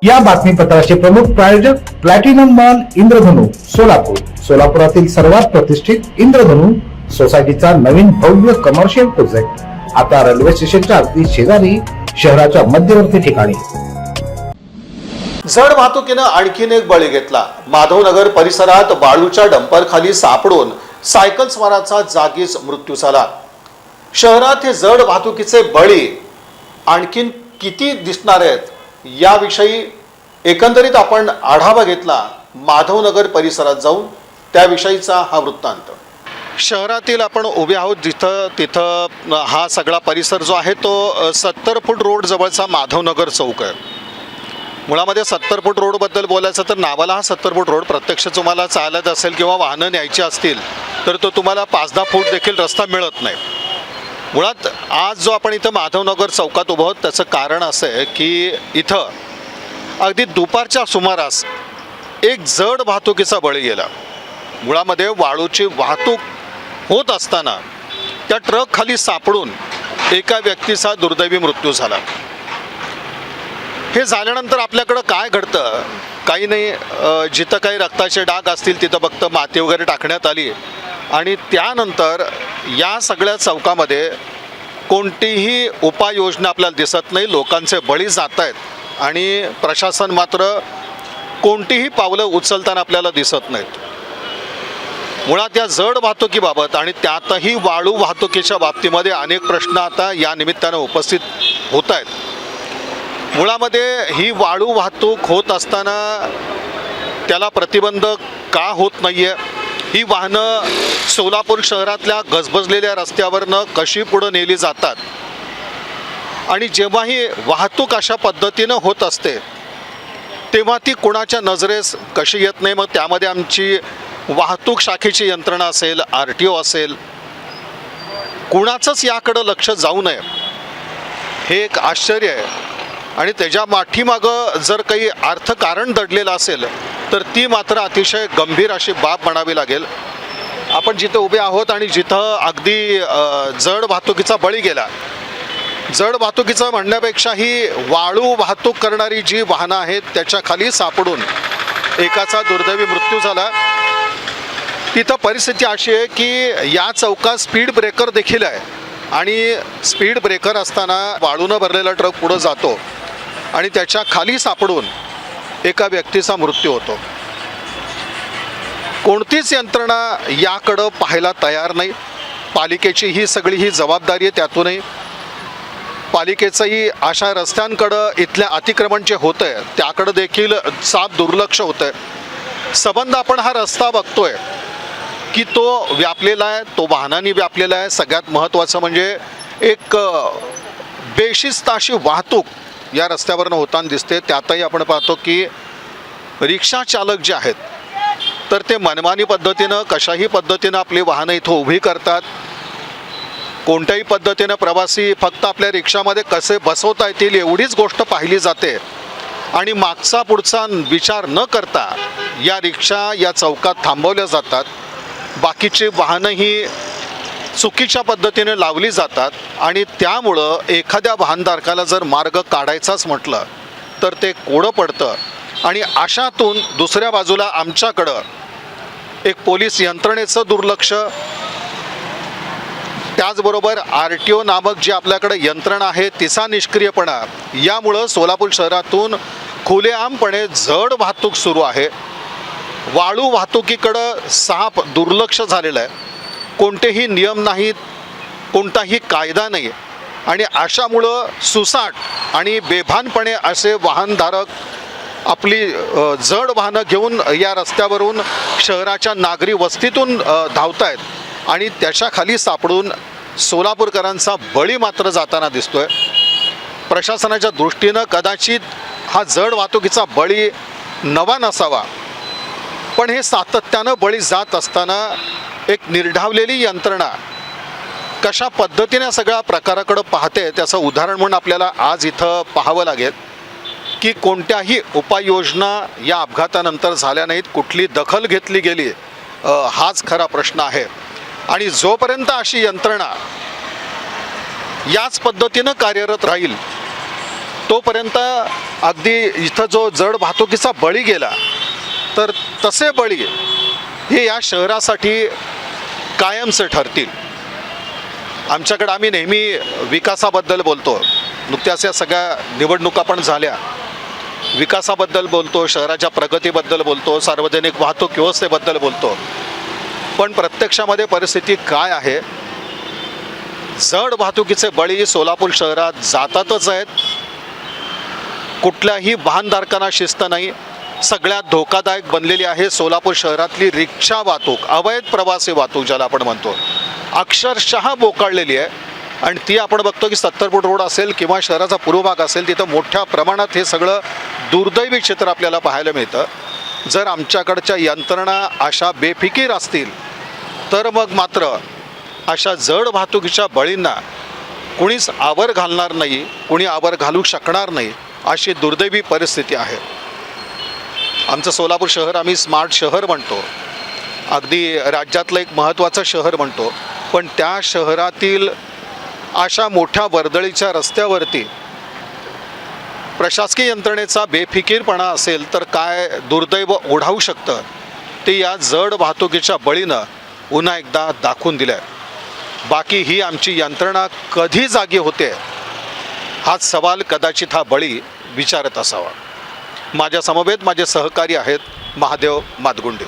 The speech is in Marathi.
या बातमीपत्राचे प्रमुख प्रायोजक प्लॅटिनम मॉल इंद्रधनु सोलापूर। सोलापुरातील सर्वात प्रतिष्ठित इंद्रधनु सोसायटीचा नवीन भव्य कमर्शियल प्रोजेक्ट आता रेल्वे स्टेशनच्या अगदी शेजारी शहराच्या मध्यवर्ती ठिकाणी। जड वाहतुकीनं आणखीन एक बळी घेतला। माधवनगर परिसरात वाळूच्या डंपर खाली सापडून सायकल स्वाराचा जागीच मृत्यू झाला। शहरात हे जड वाहतुकीचे बळी आणखीन किती दिसणार आहेत याविषयी एकंदरीत आपण आढावा घेतला माधवनगर परिसरात जाऊन, त्याविषयीचा हा वृत्तांत। शहरातील आपण उभे आहोत जिथं तिथं हा सगळा परिसर जो आहे तो 70 फूट रोड जवळचा माधवनगर चौक आहे। मुळामध्ये 70 फूट रोडबद्दल बोलायचं तर नावाला हा 70 फूट रोड, प्रत्यक्ष तुम्हाला चालत असेल किंवा वाहनं न्यायची असतील तर तो तुम्हाला 5-10 फूट देखील रस्ता मिळत नाही। मुळात आज जो आपण इथं माधवनगर चौकात उभं आहोत त्याचं कारण असं आहे की इथं अगदी दुपारच्या सुमारास एक जड वाहतुकीचा बळी गेला। मुळामध्ये वाळूची वाहतूक होत असताना त्या ट्रक खाली सापडून एका व्यक्तीचा दुर्दैवी मृत्यू झाला। हे झाल्यानंतर आपल्याकडं काय घडतं, काही नाही, जिथं काही रक्ताचे डाग असतील तिथं फक्त माती वगैरे टाकण्यात आली आणि त्यानंतर या सगळ्या चौकामध्ये कोणतीही उपाययोजना आपल्याला दिसत नाही। लोकांचे बळी जात आहेत आणि प्रशासन मात्र कोणतीही पावलं उचलताना आपल्याला दिसत नाहीत। मुळात या जड वाहतुकीबाबत आणि त्यातही वाळू वाहतुकीच्या बाबतीमध्ये अनेक प्रश्न आता या निमित्तानं उपस्थित होत आहेत। मुळामध्ये ही वाळू वाहतूक होत असताना त्याला प्रतिबंध का होत नाही आहे, ही वाहनं सोलापूर शहरातल्या गजबजलेल्या रस्त्यावरनं कशी पुढं नेली जातात आणि जेव्हा ही वाहतूक अशा पद्धतीनं होत असते तेव्हा ती कोणाच्या नजरेस कशी येत नाही। मग त्यामध्ये आमची वाहतूक शाखेची यंत्रणा असेल, RTO असेल, कुणाचंच याकडं लक्ष जाऊ नये हे एक आश्चर्य आहे। आणि त्याच्या पाठीमागं जर काही अर्थकारण दडलेलं असेल तर ती मात्र अतिशय गंभीर अशी बाब म्हणावी लागेल। आपण जिथं उभे आहोत आणि जिथं अगदी जड वाहतुकीचा बळी गेला, जड वाहतुकीचं म्हणण्यापेक्षाही वाळू वाहतूक करणारी जी वाहनं आहेत त्याच्या खाली सापडून एकाचा दुर्दैवी मृत्यू झाला। तिथं परिस्थिती अशी आहे की या चौकात स्पीड ब्रेकर देखील आहे आणि स्पीड ब्रेकर असताना वाळूनं भरलेला ट्रक पुढं जातो आणि त्याच्या खाली सापडून एका व्यक्तीचा मृत्यू होतो। कोणतीच यंत्रणा याकडं पाहायला तयार नाही। पालिकेची ही सगळी ही जबाबदारी आहे, त्यातूनही पालिकेचंही अशा रस्त्यांकडं इथल्या अतिक्रमण जे होतं आहे त्याकडं देखील साफ दुर्लक्ष होतं आहे। संबंध आपण हा रस्ता बघतोय की तो व्यापलेला आहे, तो वाहनांनी व्यापलेला आहे। सगळ्यात महत्त्वाचं म्हणजे एक बेशिस्त अशी वाहतूक या रस्त्यावरनं होताना दिसते। त्यातही आपण पाहतो की रिक्षा चालक जे आहेत तर ते मनमानी पद्धतीनं कशाही पद्धतीनं आपली वाहनं इथं उभी करतात। कोणत्याही पद्धतीनं प्रवासी फक्त आपल्या रिक्षामध्ये कसे बसवता येतील एवढीच गोष्ट पाहिली जाते आणि मागचा पुढचा विचार न करता या रिक्षा या चौकात थांबवल्या जातात। बाकीची वाहनं ही चुकीच्या पद्धतीने लावली जातात आणि त्यामुळं एखाद्या वाहनधारकाला जर मार्ग काढायचाच म्हटलं तर ते कोडं पडतं आणि अशातून दुसऱ्या बाजूला आमच्याकडं एक पोलीस यंत्रणेचं दुर्लक्ष, त्याचबरोबर RTO नामक जी आपल्याकडे यंत्रणा आहे तिचा निष्क्रियपणा, यामुळं सोलापूर शहरातून खुलेआमपणे जड वाहतूक सुरू आहे। वाळू वाहतुकीकडं साफ दुर्लक्ष झालेलं आहे। कोणतेही नियम नाहीत, कोणताही कायदा नाही आणि अशामुळं सुसाट आणि बेभानपणे असे वाहनधारक आपली जड वाहनं घेऊन या रस्त्यावरून शहराच्या नागरी वस्तीतून धावत आहेत आणि त्याच्या खाली सापडून सोलापूरकरांचा बळी मात्र जाताना दिसतोय। प्रशासनाच्या दृष्टीनं कदाचित हा जड वाहतुकीचा बळी नवा नसावा, पण हे सातत्यानं बळी जात असताना एक निर्ढावलेली यंत्रणा कशा पद्धतीने सगळ्या प्रकाराकडे पाहते त्याचं उदाहरण म्हणून आपल्याला आज इथं पाहावं लागेल की कोणत्याही उपाययोजना या अपघातानंतर झाल्या नाहीत, कुठली दखल घेतली गेली हाच खरा प्रश्न आहे। आणि जोपर्यंत अशी यंत्रणा याच पद्धतीनं कार्यरत राहील तोपर्यंत अगदी इथं जो जड वाहतुकीचा बळी गेला, तर तसे बळी हे या शहरासाठी कायमचे ठरतील. आमच्याकडे आम्ही नेहमी विकासाबद्दल बोलतो, नुकत्याच या सगळ्या निवडणुका पण झाल्या, विकासाबद्दल बोलतो, शहराच्या प्रगतीबद्दल बोलतो, सार्वजनिक वाहतूक व्यवस्थेबद्दल बोलतो. पण प्रत्यक्षामध्ये परिस्थिती काय आहे? जड वाहतुकीचे बळी सोलापूर शहरात जातातच आहेत. कुठल्याही वाहनधारकांना शिस्त नाही. सगळ्यात धोकादायक बनलेली आहे सोलापूर शहरातली रिक्षा वाहतूक, अवैध प्रवासी वाहतूक ज्याला आपण म्हणतो, अक्षरशः बोकाळलेली आहे. आणि ती आपण बघतो की 70 फूट रोड असेल किंवा शहराचा पूर्व भाग असेल, तिथं मोठ्या प्रमाणात हे सगळं दुर्दैवी चित्र आपल्याला पाहायला मिळतं. जर आमच्याकडच्या यंत्रणा अशा बेफिकीर असतील तर मग मात्र अशा जड वाहतुकीच्या बळींना कुणीच आवर घालणार नाही, कुणी आवर घालू शकणार नाही, अशी दुर्दैवी परिस्थिती आहे. आमचं सोलापूर शहर आम्ही स्मार्ट शहर म्हणतो, अगदी राज्यातलं एक महत्त्वाचं शहर म्हणतो. पण त्या शहरातील अशा मोठ्या वर्दळीच्या रस्त्यावरती प्रशासकीय यंत्रणेचा बेफिकीरपणा असेल तर काय दुर्दैव ओढावू शकतं, ते या जड वाहतुकीच्या बळीनं पुन्हा एकदा दाखवून दिलं आहे. बाकी ही आमची यंत्रणा कधी जागी होते हाच सवाल कदाचित हा बळी विचारत असावा. माझ्या समवेत माझे सहकारी आहेत महादेव मादगुंडे.